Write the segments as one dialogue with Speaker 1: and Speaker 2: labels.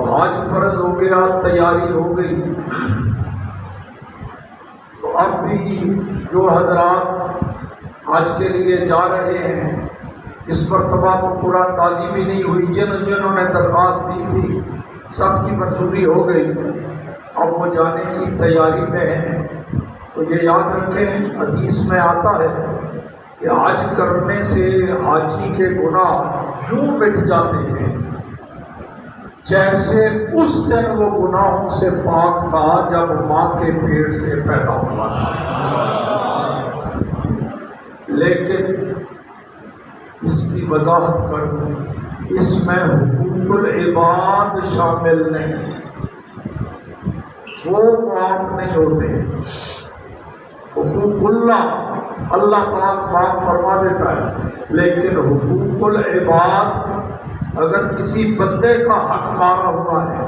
Speaker 1: حج فرض ہو گیا، تیاری ہو گئی، تو اب بھی جو حضرات حج کے لیے جا رہے ہیں اس مرتبہ کو قرآن تازی بھی نہیں ہوئی، جنہوں نے درخواست دی تھی سب کی منظوری ہو گئی، اب وہ جانے کی تیاری میں ہیں، تو یہ یاد رکھیں حدیث میں آتا ہے کہ حج کرنے سے حاجی کے گناہ یوں مٹ جاتے ہیں جیسے اس دن وہ گناہوں سے پاک تھا جب ماں کے پیٹ سے پیدا ہوا تھا۔ لیکن اس کی وضاحت کروں، اس میں حقوق العباد شامل نہیں، وہ معاف نہیں ہوتے۔ حقوق اللہ پاک معاف فرما دیتا ہے، لیکن حقوق العباد اگر کسی بندے کا حق مارا ہوا ہے،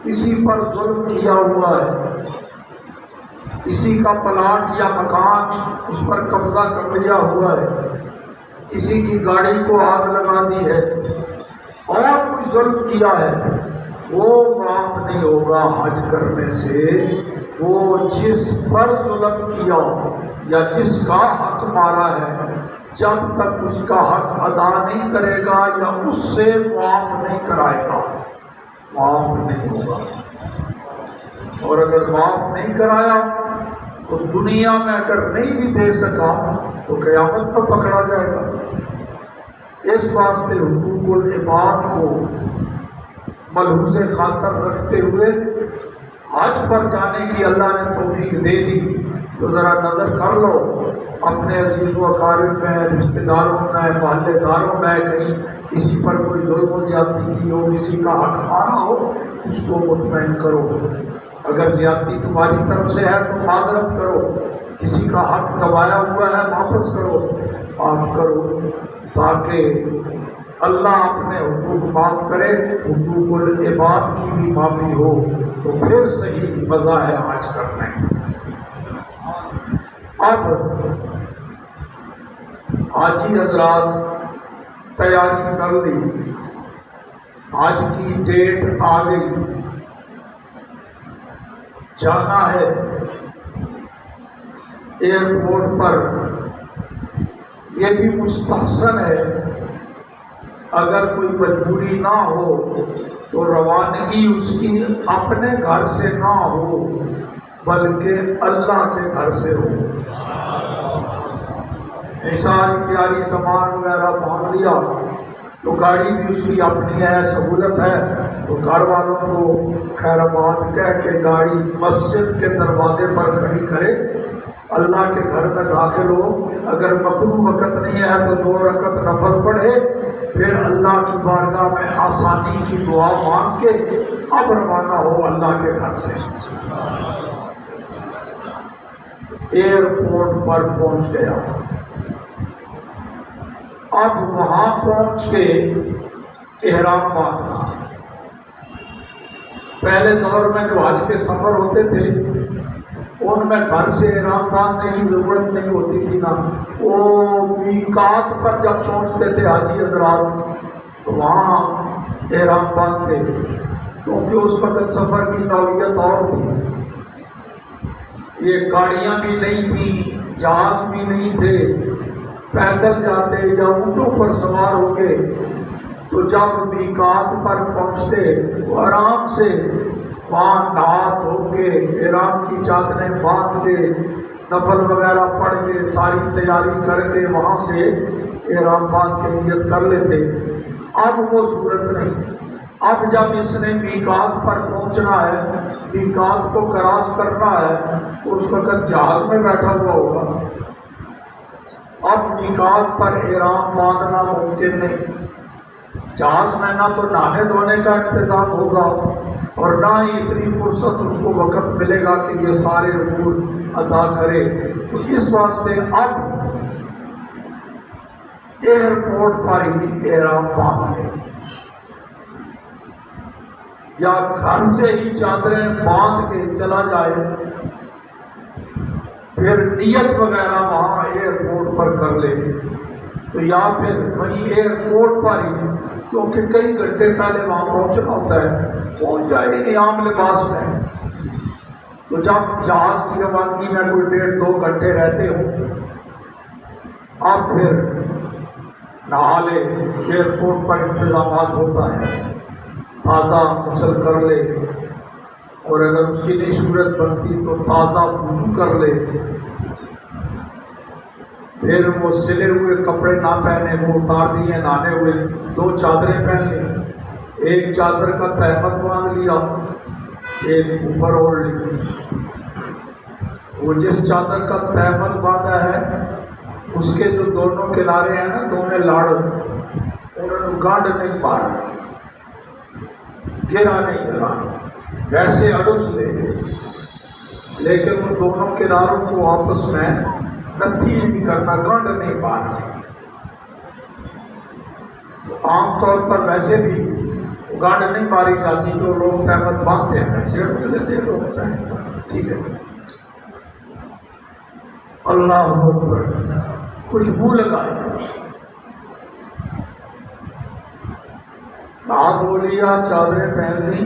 Speaker 1: کسی پر ظلم کیا ہوا ہے، کسی کا پلاٹ یا مکان اس پر قبضہ کر لیا ہوا ہے، کسی کی گاڑی کو آگ لگا دی ہے اور کوئی ظلم کیا ہے، وہ معاف نہیں ہوگا حج کرنے سے۔ وہ جس پر ظلم کیا یا جس کا حق مارا ہے، جب تک اس کا حق ادا نہیں کرے گا یا اس سے معاف نہیں کرائے گا، معاف نہیں ہوگا۔ اور اگر معاف نہیں کرایا تو دنیا میں اگر نہیں بھی دے سکا تو قیامت پر پکڑا جائے گا۔ اس واسطے حقوق العباد کو ملحوظ خاطر رکھتے ہوئے حج پر جانے کی اللہ نے توفیق دے دی، تو ذرا نظر کر لو اپنے عزیز و اقارب میں، رشتہ داروں میں، محلے داروں میں کہیں کسی پر کوئی ظلم و زیادتی کی ہو، کسی کا حق مارا ہو، اس کو مطمئن کرو۔ اگر زیادتی تمہاری طرف سے ہے تو معذرت کرو، کسی کا حق دبایا ہوا ہے واپس کرو، معاف کرو، تاکہ اللہ اپنے حقوق معاف کرے، حقوق العباد کی بھی معافی ہو، تو پھر صحیح مزہ ہے حج کرنے۔ اب حاجی حضرات تیاری کر لی، حج کی ڈیٹ آ گئی، جانا ہے ایئرپورٹ پر۔ یہ بھی مستحسن ہے اگر کوئی مجبوری نہ ہو تو روانگی اس کی اپنے گھر سے نہ ہو بلکہ اللہ کے گھر سے ہو۔ ساری تیاری سامان وغیرہ باندھ لیا تو گاڑی بھی اس کی اپنی ہے، سہولت ہے، تو گھر والوں کو خیر آباد کہہ کے گاڑی مسجد کے دروازے پر کھڑی کرے، اللہ کے گھر میں داخل ہو۔ اگر مکروہ وقت نہیں ہے تو 2 رکعت نفل پڑھے، پھر اللہ کی بارگاہ میں آسانی کی دعا مانگ کے اب روانہ ہو اللہ کے گھر سے۔ ایئرپورٹ پر پہنچ گیا، اب وہاں پہنچ کے احرام باندھنا۔ پہلے دور میں جو حج کے سفر ہوتے تھے ان میں گھر سے احرام باندھنے کی ضرورت نہیں ہوتی تھی نا، وہ میقات پر جب پہنچتے تھے حاجی حضرات تو وہاں احرام باندھتے، کیونکہ اس وقت سفر کی نوعیت اور تھی، یہ گاڑیاں بھی نہیں تھیں، جہاز بھی نہیں تھے، پیدل جاتے یا اونٹوں پر سوار ہو کے، تو جب میقات پر پہنچتے تو آرام سے وہاں نہا دھو کے احرام کی چادریں باندھ کے نفل وغیرہ پڑھ کے ساری تیاری کر کے وہاں سے احرام باندھ کے نیت کر لیتے۔ اب وہ صورت نہیں، اب جب اس نے میقات پر پہنچنا ہے، میقات کو کراس کرنا ہے، تو اس وقت جہاز میں بیٹھا ہوا ہوگا، اب میقات پر احرام باندھنا ممکن نہیں۔ جہاز میں نہ تو نہانے دھونے کا انتظام ہوگا اور نہ ہی اتنی فرصت اس کو وقت ملے گا کہ یہ سارے رکوع ادا کرے، تو اس واسطے اب ایئرپورٹ پر ہی احرام باندھ لے، یا گھر سے ہی چادریں باندھ کے چلا جائے، پھر نیت وغیرہ وہاں ایئرپورٹ پر کر لے، تو یا پھر وہیں ایئرپورٹ پر ہی کیونکہ کئی گھنٹے پہلے وہاں پہنچنا ہوتا ہے، پہنچ جائے نہیں عام لباس میں. تو جب جہاز کی روانگی میں کوئی 1.5-2 گھنٹے رہتے ہوں، اب پھر نہا لے، ایئرپورٹ پر انتظامات ہوتا ہے، تازہ غسل کر لے، اور اگر اس کی نہیں صورت بنتی تو تازہ وضو کر لے، پھر وہ سلے ہوئے کپڑے نہ پہنے، وہ اتار دیے نہانے ہوئے، 2 چادریں پہن لی، ایک چادر کا تہمت باندھ لیا، ایک اوپر اوڑھ لی. وہ جس چادر کا تہمت باندھا ہے اس کے جو دونوں کنارے ہیں نا، دونوں لاڑ، انہوں نے گانڈ نہیں مارنا، گرا نہیں لگانا، ویسے اڑس لے، لیکن ان دونوں کناروں کو آپس میں نتھی نہیں کرنا، گانڈ نہیں مارنا. عام طور پر ویسے بھی گانڈ نہیں ماری جاتی، جو لوگ تہمت باندھتے ہیں ویسے اڑس لیتے ہیں لوگ، ٹھیک ہے. اللہ اکبر. خوشبو لگائی، نہا دھو لیا، چادریں پہن لی،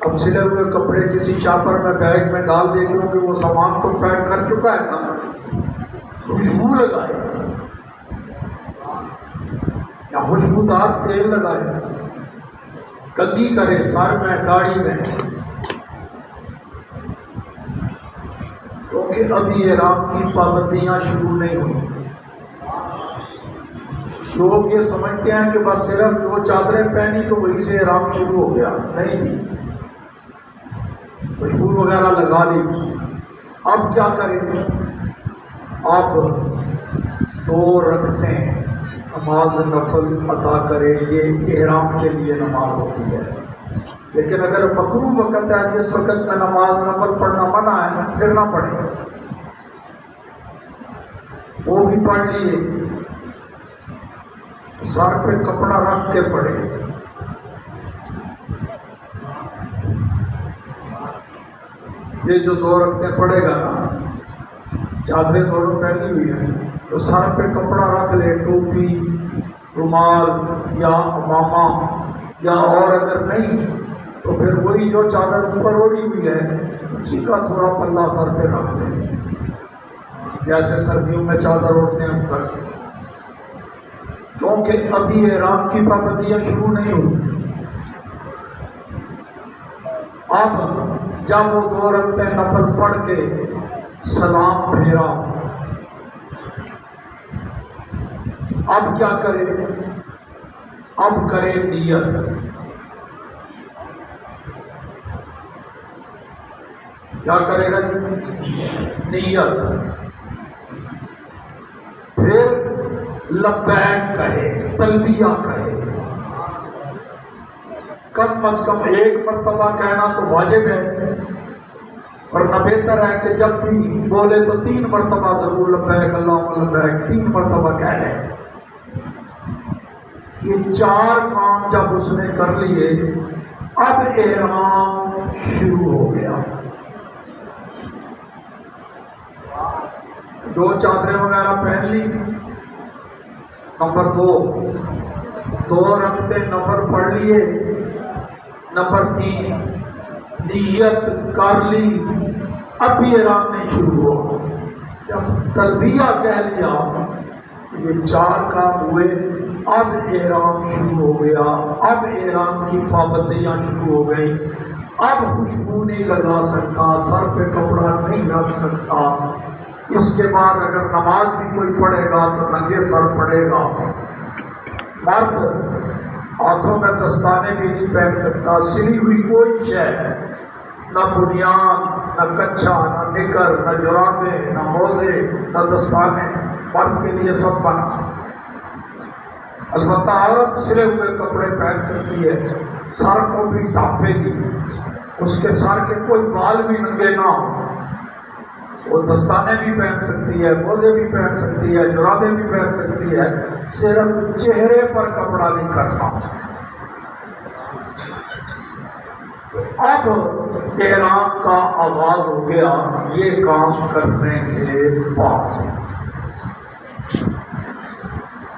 Speaker 1: اب سلے ہوئے کپڑے کسی چاپر میں بیگ میں ڈال دے، کیونکہ وہ سامان تو پیک کر چکا ہے نا. خوشبو لگائے یا خوشبودار تیل لگائے، کنگھی کرے سر میں، داڑھی میں، کیونکہ ابھی احرام کی پابندیاں شروع نہیں ہوئی. لوگ یہ سمجھتے ہیں کہ بس صرف 2 چادریں پہنی تو وہیں سے احرام شروع ہو گیا، نہیں جی. خوشبو وغیرہ لگا لی، اب کیا کریں؟ اب 2 رکعتیں نماز نفل ادا کرے، یہ احرام کے لیے نماز ہوتی ہے. لیکن اگر مکروہ وقت ہے جس وقت میں نماز نفل پڑھنا منع ہے، پھر نہ پڑھے، وہ بھی پڑھ لیے، سر پہ کپڑا رکھ کے پڑے. یہ جو 2 رکعتیں پڑے گا نا، چادریں دونوں پہنی ہوئی ہیں، تو سر پہ کپڑا رکھ لے، ٹوپی، رومال یا امامہ، یا اور اگر نہیں تو پھر وہی جو چادر اوپر اوڑھی ہوئی ہے اسی کا تھوڑا پلہ سر پہ رکھ لے، جیسے سردیوں میں چادر اوڑھتے ہیں اوپر. کیونکہ ابھی احرام کی پابندیاں شروع نہیں ہوئی. اب جب وہ 2 رکعتیں نفل پڑھ کے سلام پھیرا، اب کیا کرے؟ اب کرے نیت. کیا کرے گا جی؟ نیت. پھر لبیک کہے، تلبیہ کہے، کم از کم 1 مرتبہ کہنا تو واجب ہے، ورنہ بہتر ہے کہ جب بھی بولے تو 3 مرتبہ ضرور لبیک اللہم لبیک 3 مرتبہ کہہ لیں. یہ 4 کام جب اس نے کر لیے، اب احرام شروع ہو گیا. 2 چادریں وغیرہ پہن لی. نمبر 2 رکعتیں نفل پڑھ لیے. نمبر 3 نیت کر لی. اب بھی احرام نہیں شروع ہوا. جب تلبیہ کہہ لیا، یہ 4 کام ہوئے، اب احرام شروع ہو گیا. اب احرام کی پابندیاں شروع ہو گئی. اب خوشبو نہیں لگا سکتا، سر پہ کپڑا نہیں رکھ سکتا. اس کے بعد اگر نماز بھی کوئی پڑھے گا تو ننگے سر پڑھے گا. مرد ہاتھوں میں دستانے بھی نہیں پہن سکتا، سلی ہوئی کوئی شے، نہ بنیان، نہ کچھا، نہ نکر، نہ جرابیں، نہ موزے، نہ دستانے. مرد کے لیے سب بنا. البتہ عورت سلے ہوئے کپڑے پہن سکتی ہے، سر کو بھی ڈھانپے گی، اس کے سر کے کوئی بال بھی ننگے نہ ہو. وہ دستانے بھی پہن سکتی ہے، موزے بھی پہن سکتی ہے، جرابیں بھی پہن سکتی ہے، صرف چہرے پر کپڑا نہیں کرنا. اب احرام کا آغاز ہو گیا یہ کام کرنے کے بعد.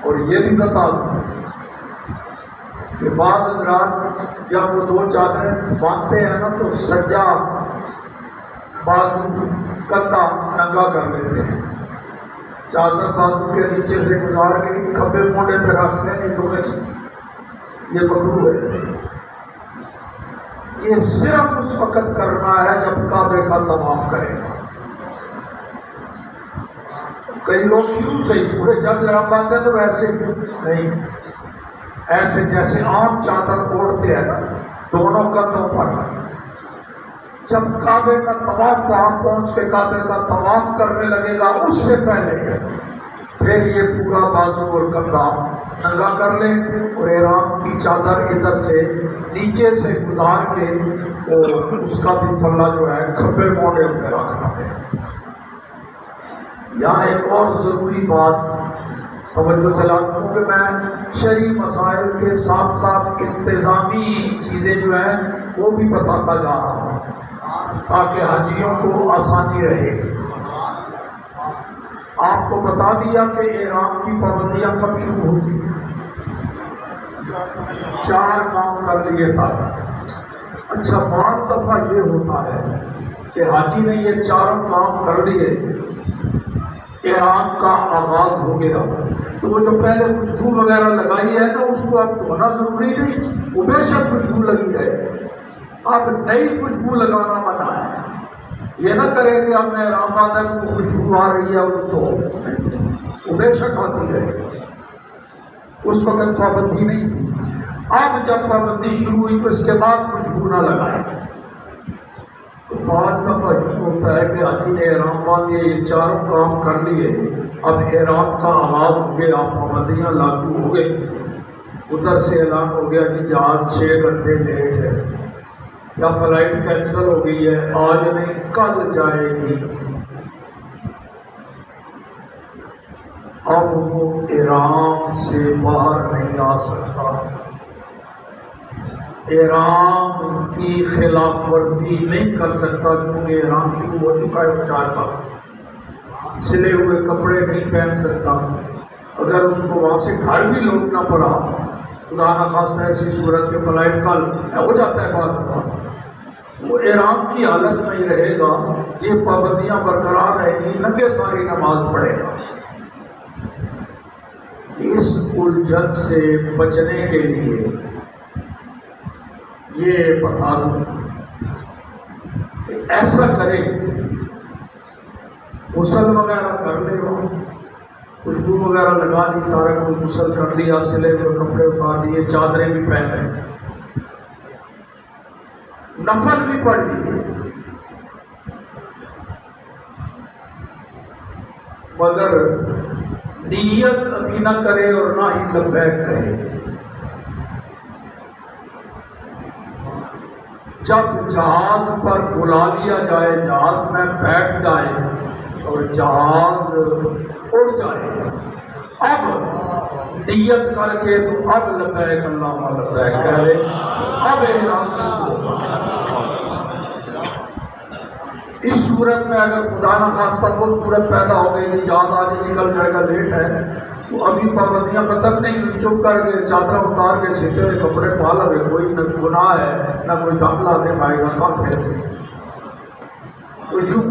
Speaker 1: اور یہ بھی بتا دوں کہ بعض حضرات جب وہ دو چادریں باندھتے ہیں نا تو سجا بازو کندھا ننگا کر لیتے ہیں، چادر بازو کے نیچے سے گزار کے کھبے موڑے پہ رکھتے ہیں، نہیں تو یہ مکروہ ہے۔ یہ صرف اس وقت کرنا ہے جب کعبے کا طواف کرے گا۔ کئی لوگ شروع سے ہی پورے جب لہرام باندھتے ہیں تو ویسے نہیں، ایسے جیسے عام چادر اوڑھتے ہیں نا دونوں کندھوں پر، جب کعبے کا طواف وہاں پہنچ کے کعبے کا طواف کرنے لگے گا اس سے پہلے پھر یہ پورا بازو اور کندھا ننگا کر لے اور احرام کی چادر ادھر سے نیچے سے گزار کے اور اس کا بھی پلہ جو ہے کھبے موڑے پہ رکھنا ہے۔ یہاں ایک اور ضروری بات توجہ دلاؤں کہ میں شرعی مسائل کے ساتھ ساتھ انتظامی چیزیں جو ہیں وہ بھی بتاتا جا رہا ہوں تاکہ حاجیوں کو آسانی رہے۔ آپ کو بتا دیا کہ احرام کی پابندیاں کب شروع ہوتی ہیں، 4 کام کر لیے تھا۔ اچھا بعض دفعہ یہ ہوتا ہے کہ حاجی نے یہ 4 کام کر لیے، احرام کا آغاز ہو گیا تو وہ جو پہلے خوشبو وغیرہ لگائی ہے نا اس کو اب دھونا ضروری نہیں، وہ بے شک خوشبو لگی رہے، اب نئی خوشبو لگانا منع ہے۔ یہ نہ کریں کہ اب میں احرام باندھا کو خوشبو آ رہی ہے تو وہ بے شک آتی رہے، اس وقت پابندی نہیں تھی۔ اب جب پابندی شروع ہوئی تو اس کے بعد خوشبو نہ لگائے۔ تو بعض دفعہ یہ ہوتا ہے کہ حاجی نے احرام باندھے، یہ 4 کام کر لیے، اب احرام کا آغاز ہو گیا، پابندیاں لاگو ہو گئی، ادھر سے اعلان ہو گیا کہ جہاز 6 گھنٹے لیٹ ہے یا فلائٹ کینسل ہو گئی ہے، آج نہیں کل جائے گی۔ اب وہ احرام سے باہر نہیں آ سکتا، احرام کی خلاف ورزی نہیں کر سکتا کیونکہ احرام شروع ہو چکا ہے۔ 4 کا سلے ہوئے کپڑے نہیں پہن سکتا، اگر اس کو وہاں سے گھر بھی لوٹنا پڑا، خدا نخواستہ ایسی صورت کے فلائٹ کل ہو جاتا ہے بعد، وہ احرام کی حالت میں رہے گا، یہ پابندیاں برقرار رہیں گی، ننگے ساری نماز پڑھے گا۔ اس الجھن سے بچنے کے لیے یہ بتا دوں کہ ایسا کرے، غسل وغیرہ کر لے گا، خوشبو وغیرہ لگا دی، سارا کچھ غسل کر لیا، سلے ہوئے کپڑے اتار دیے، چادریں بھی پہن لیں، نفل بھی پڑھ لیے، مگر نیت ابھی نہ کرے اور نہ ہی لبیک کہے۔ جب جہاز پر بلا لیا جائے، جہاز میں بیٹھ جائے اور جہاز اڑ جائے، اب نیت کر کے تو اب لبیک اللہم لبیک کہے، اب احرام شروع ہوگا۔ اس صورت میں اگر خدا نخواستہ وہ صورت پیدا ہو گئی کہ جہاز آج نکل جائے گا، لیٹ ہے، تو ابھی پابندیاں ختم نہیں ہوئی، چپ کر کے چادر اتار کے سیتے ہوئے کپڑے پا لے، کوئی نہ گناہ ہے نہ کوئی دم لازم آئے گا، کام پھر سے تو یوں